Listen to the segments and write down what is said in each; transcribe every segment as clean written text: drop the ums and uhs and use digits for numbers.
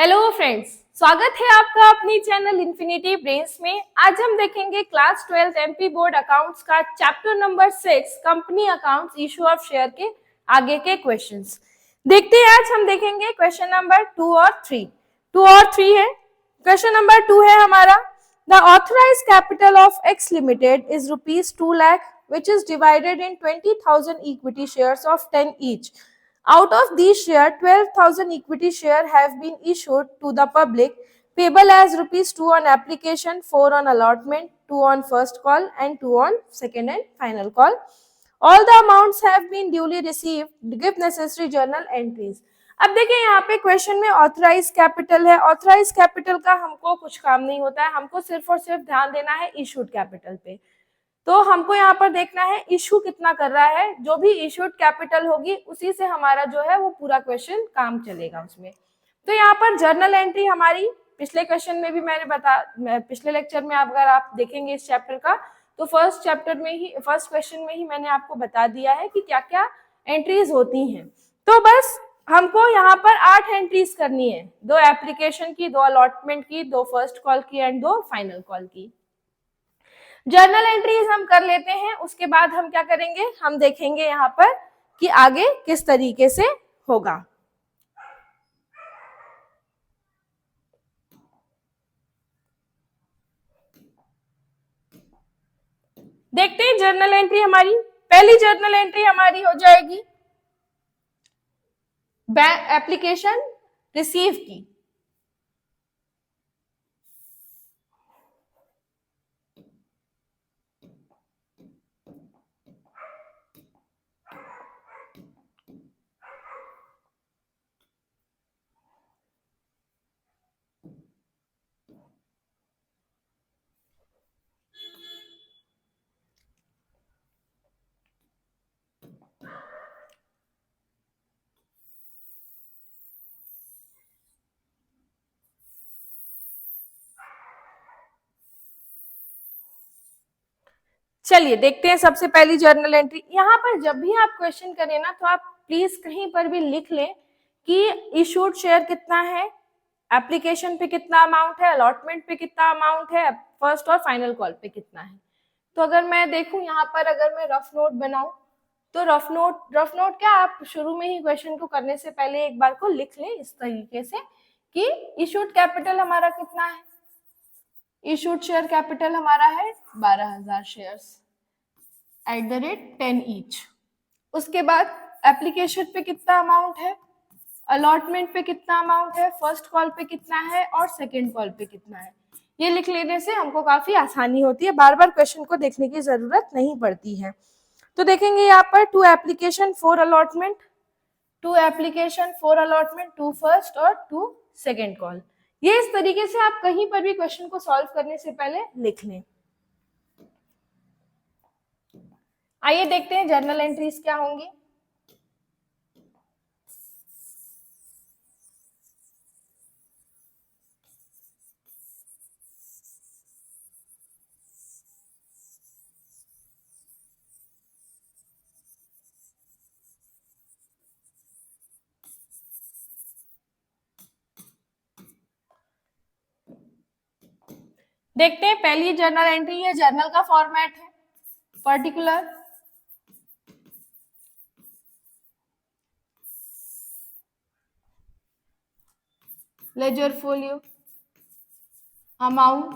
Hello friends, स्वागत है आपका अपनी चैनल इन्फिनिटी ब्रेन्स में। आज हम देखेंगे क्लास 12 एमपी बोर्ड अकाउंट्स का chapter number 6 company accounts issue of share के आगे के क्वेश्चंस। देखते हैं, आज हम देखेंगे क्वेश्चन नंबर 2 और 3। 2 और 3 है। क्वेश्चन नंबर 2 है हमारा, the authorised capital of x limited is ₹2 lakh which is divided in 20,000 equity shares of 10 each. Out of these shares, 12,000 equity shares have been issued to the public, payable as ₹2 on application, 4 on allotment, 2 on first call and 2 on second and final call. All the amounts have been duly received. Give necessary journal entries. अब देखिए यहाँ पे question में authorise capital है। Authorise capital का हमको कुछ काम नहीं होता है, हमको सिर्फ और सिर्फ ध्यान देना है इशूड कैपिटल पे। तो हमको यहाँ पर देखना है इशू कितना कर रहा है, जो भी इशूड कैपिटल होगी उसी से हमारा जो है वो पूरा क्वेश्चन काम चलेगा उसमें। तो यहाँ पर जर्नल एंट्री हमारी पिछले क्वेश्चन में भी पिछले लेक्चर में अगर आप देखेंगे इस चैप्टर का, तो फर्स्ट क्वेश्चन में ही मैंने आपको बता दिया है कि क्या क्या एंट्रीज होती हैं। तो बस हमको यहाँ पर 8 एंट्रीज करनी है, 2 एप्लीकेशन की, 2 अलॉटमेंट की, 2 फर्स्ट कॉल की एंड 2 फाइनल कॉल की। जर्नल एंट्रीज हम कर लेते हैं, उसके बाद हम क्या करेंगे, हम देखेंगे यहाँ पर कि आगे किस तरीके से होगा। देखते हैं जर्नल एंट्री हमारी। पहली जर्नल एंट्री हमारी हो जाएगी बैंक एप्लीकेशन रिसीव की। चलिए देखते हैं सबसे पहली जर्नल एंट्री। यहाँ पर जब भी आप क्वेश्चन करें ना, तो आप प्लीज कहीं पर भी लिख लें कि इशूड शेयर कितना है, एप्लीकेशन पे कितना अमाउंट है, अलॉटमेंट पे कितना अमाउंट है, फर्स्ट और फाइनल कॉल पे कितना है। तो अगर मैं देखूं यहाँ पर, अगर मैं रफ नोट बनाऊं, तो रफ नोट क्या, आप शुरू में ही क्वेश्चन को करने से पहले एक बार को लिख लें इस तरीके से कि इशूड कैपिटल हमारा कितना है। इशूड शेयर कैपिटल हमारा है 12,000 शेयर्स @10 ईच। उसके बाद एप्लीकेशन पे कितना अमाउंट है, अलॉटमेंट पे कितना अमाउंट है, फर्स्ट कॉल पे कितना है और सेकंड कॉल पे कितना है। ये लिख लेने से हमको काफी आसानी होती है, बार बार क्वेश्चन को देखने की जरूरत नहीं पड़ती है। तो देखेंगे यहाँ पर 2 application 4 allotment, 2 application 4 allotment, 2 first और 2 सेकंड कॉल। ये इस तरीके से आप कहीं पर भी क्वेश्चन को सॉल्व करने से पहले लिख लें। आइए देखते हैं जर्नल एंट्रीज क्या होंगी। देखते हैं पहली जर्नल एंट्री है, जर्नल का फॉर्मेट है पर्टिकुलर, लेजर फोलियो, अमाउंट।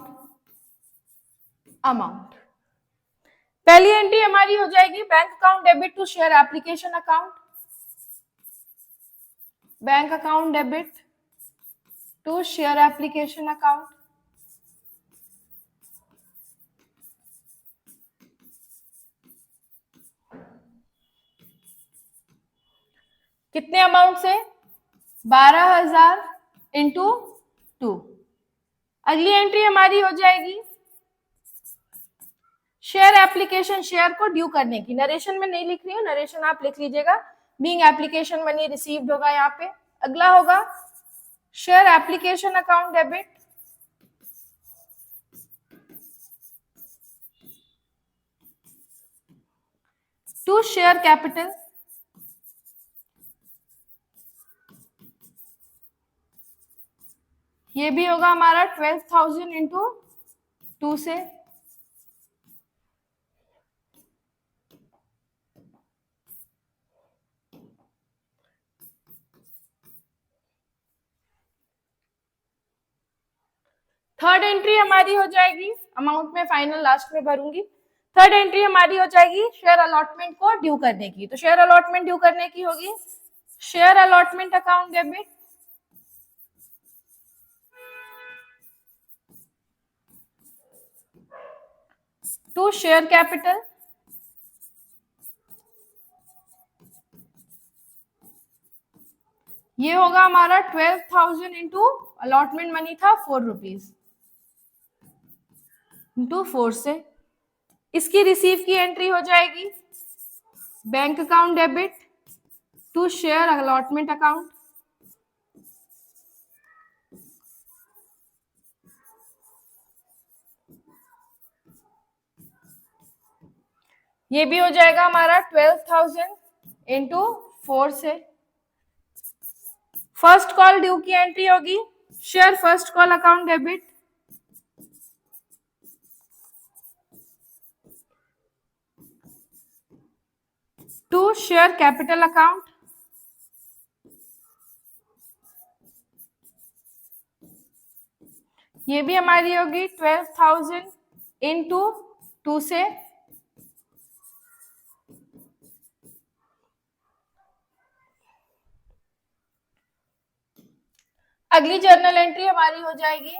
पहली एंट्री हमारी हो जाएगी bank account debit to share application account, bank account debit to share application account. कितने अमाउंट से, 12,000 इंटू 2। अगली एंट्री हमारी हो जाएगी शेयर एप्लीकेशन, शेयर को ड्यू करने की। नरेशन में नहीं लिख रही हूँ, नरेशन आप लिख लीजिएगा। बीइंग एप्लीकेशन मनी रिसीव्ड होगा यहाँ पे। अगला होगा share application account debit to share capital, ये भी होगा हमारा 12,000 इंटू 2 से। थर्ड एंट्री हमारी हो जाएगी, अमाउंट में फाइनल लास्ट में भरूंगी। थर्ड एंट्री हमारी हो जाएगी शेयर अलॉटमेंट को ड्यू करने की। तो शेयर अलॉटमेंट ड्यू करने की होगी share allotment account debit to share capital, ये होगा हमारा 12,000 इंटू अलॉटमेंट मनी था 4 रुपीज इंटू 4 से। इसकी रिसीव की एंट्री हो जाएगी bank account debit to share allotment account, ये भी हो जाएगा हमारा 12,000 इंटू 4 से। फर्स्ट कॉल ड्यू की एंट्री होगी share first call account debit to share capital account, ये भी हमारी होगी 12,000 इंटू 2 से। अगली जर्नल एंट्री हमारी हो जाएगी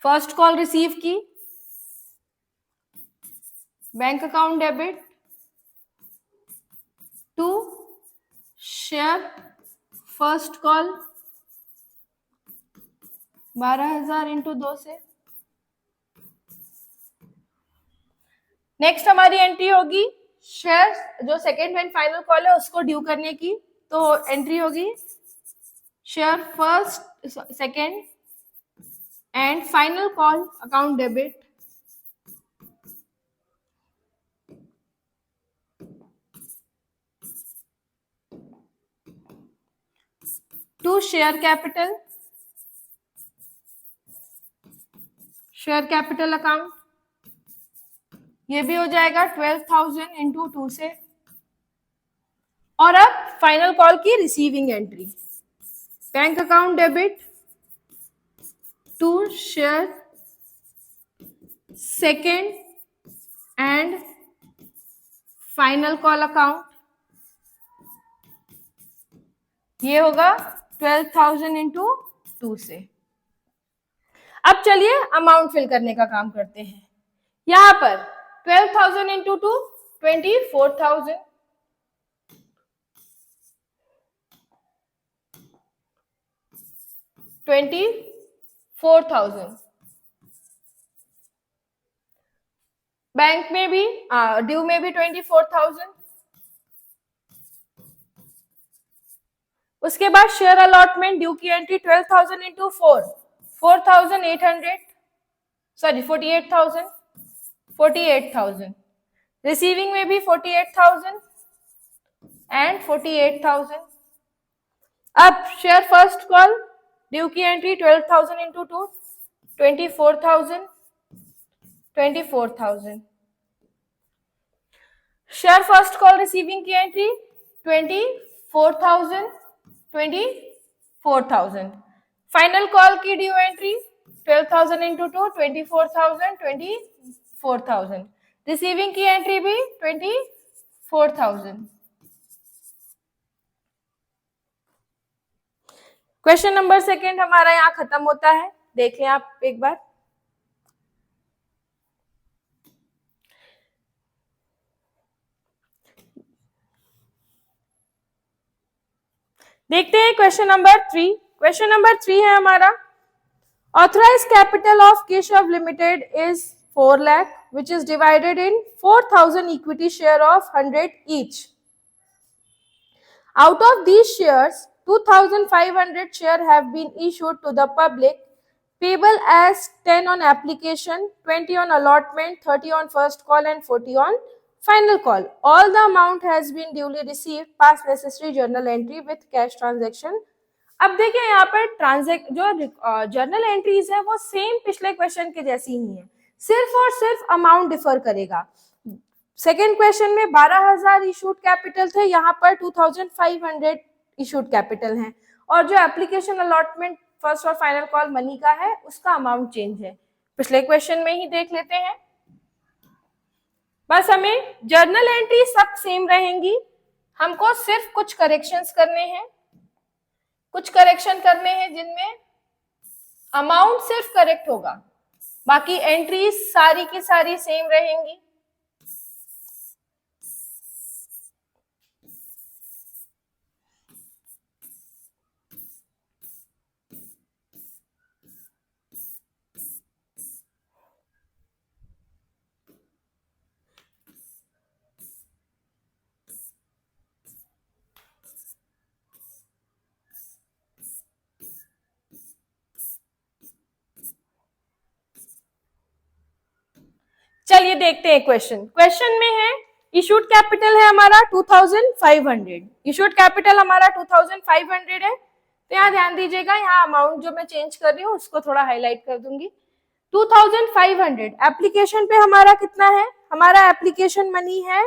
फर्स्ट कॉल रिसीव की bank account debit to share first call 12,000 into 2 से। नेक्स्ट हमारी एंट्री होगी शेयर जो सेकेंड एंड फाइनल कॉल है उसको ड्यू करने की। तो एंट्री होगी share first second and final call account debit to share capital account, ये भी हो जाएगा 12,000 इंटू 2 से। और अब फाइनल कॉल की receiving entry bank account debit to share second and final call account, ये होगा 12,000 इंटू 2 से। अब चलिए अमाउंट फिल करने का काम करते हैं। यहां पर 12,000 इंटू 2 24,000, 24,000 बैंक में भी ड्यू में भी 24,000। उसके बाद शेयर अलॉटमेंट ड्यू की एंट्री 12,000 इंटू 4 4,800 सॉरी 48,000 रिसीविंग में भी 48,000 एंड 48,000। अब शेयर फर्स्ट कॉल ड्यू की entry 12,000 into 2 24,000 share first call receiving की एंट्री 24,000 फाइनल कॉल की ड्यू एंट्री 12,000 इंटू 2 24,000 रिसीविंग की एंट्री भी 24,000। क्वेश्चन नंबर सेकेंड हमारा यहाँ खत्म होता है, देख लें आप एक बार। देखते हैं क्वेश्चन नंबर 3। क्वेश्चन नंबर 3 है हमारा authorise capital of Keshav limited is 4 lakh which is divided in 4,000 equity share of 100 each. Out of these shares 2,500 share have been issued to the public payable as 10 on application, 20 on allotment, 30 on first call and 40 on Final call. All the amount has been duly received. Pass necessary journal entry with cash transaction. अब देखिए यहाँ पर जो journal entries है वो same पिछले question के जैसी ही है, सिर्फ और सिर्फ अमाउंट डिफर करेगा। सेकेंड क्वेश्चन में 12,000 इशूड कैपिटल थे, यहाँ पर 2,500 इशूड कैपिटल है, और जो एप्लीकेशन अलॉटमेंट फर्स्ट और फाइनल कॉल मनी का है उसका अमाउंट चेंज है। पिछले क्वेश्चन में ही देख लेते हैं। बस हमें जर्नल एंट्री सब सेम रहेंगी, हमको सिर्फ कुछ करेक्शंस करने हैं, कुछ करेक्शन करने हैं जिनमें अमाउंट सिर्फ करेक्ट होगा, बाकी एंट्रीज सारी की सारी सेम रहेंगी। चलिए देखते हैं क्वेश्चन में है इशूड कैपिटल है हमारा 2,500, इशूड कैपिटल हमारा 2,500 है। तो यहाँ ध्यान दीजिएगा, यहाँ अमाउंट जो मैं चेंज कर रही हूँ उसको थोड़ा हाईलाइट कर दूंगी। 2,500 एप्लीकेशन पे हमारा कितना है, हमारा एप्लीकेशन मनी है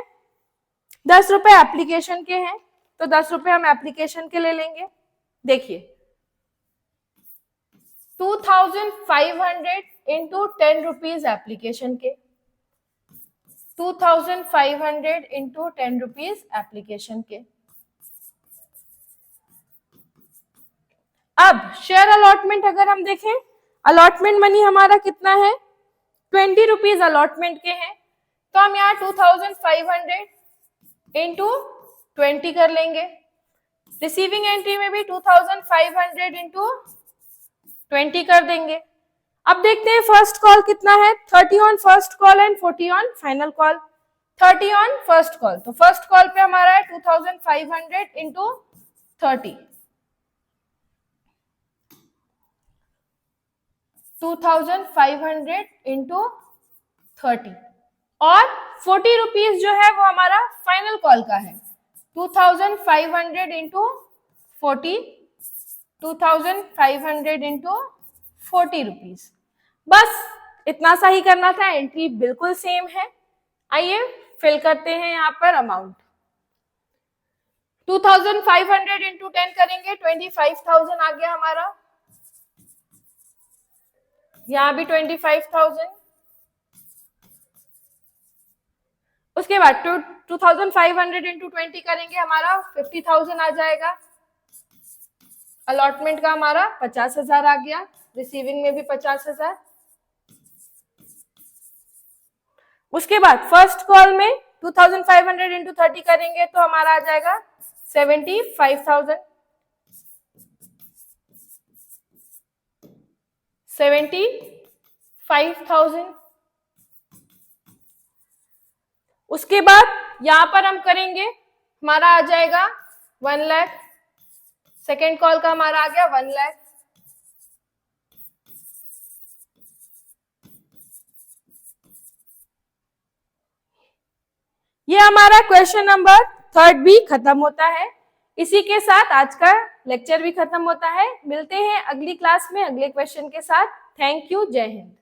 10 रुपए एप्लीकेशन के हैं, तो 10 रुपए हम एप्लीकेशन के ले लेंगे। देखिए 2,500 इंटू 10 रुपीज एप्लीकेशन के, 2,500 इंटू 10 रुपीज एप्लीकेशन के। अब शेयर अलॉटमेंट अगर हम देखें, अलॉटमेंट मनी हमारा कितना है 20 रुपीज अलॉटमेंट के हैं, तो हम यहाँ 2,500 इंटू 20 कर लेंगे। रिसीविंग एंट्री में भी 2,500 इंटू 20 कर देंगे। अब देखते हैं फर्स्ट कॉल कितना है, 30 on first call and 40 on final call. 30 on first call, तो फर्स्ट कॉल पे हमारा है 2,500 इंटू 30, 2,500 इंटू 30, और 40 रुपीज जो है वो हमारा फाइनल कॉल का है, 2,500 इंटू 40, 2,500 इंटू 40 रुपीज। बस इतना सा ही करना था, एंट्री बिल्कुल सेम है। आइए फिल करते हैं यहाँ पर अमाउंट। 2,500 इंटू 10 करेंगे, 25,000 आ गया हमारा, यहाँ भी 25,000। उसके बाद 2,500 इंटू 20 करेंगे, हमारा 50,000 आ जाएगा। अलॉटमेंट का हमारा 50,000 आ गया, रिसीविंग में भी 50,000। उसके बाद फर्स्ट कॉल में 2,500 इंटू 30 करेंगे तो हमारा आ जाएगा 75,000, 75,000। उसके बाद यहां पर हम करेंगे, हमारा आ जाएगा 1 लाख। सेकेंड कॉल का हमारा आ गया 1 लाख। ये हमारा क्वेश्चन नंबर 3 भी खत्म होता है। इसी के साथ आज का लेक्चर भी खत्म होता है। मिलते हैं अगली क्लास में अगले क्वेश्चन के साथ। थैंक यू, जय हिंद।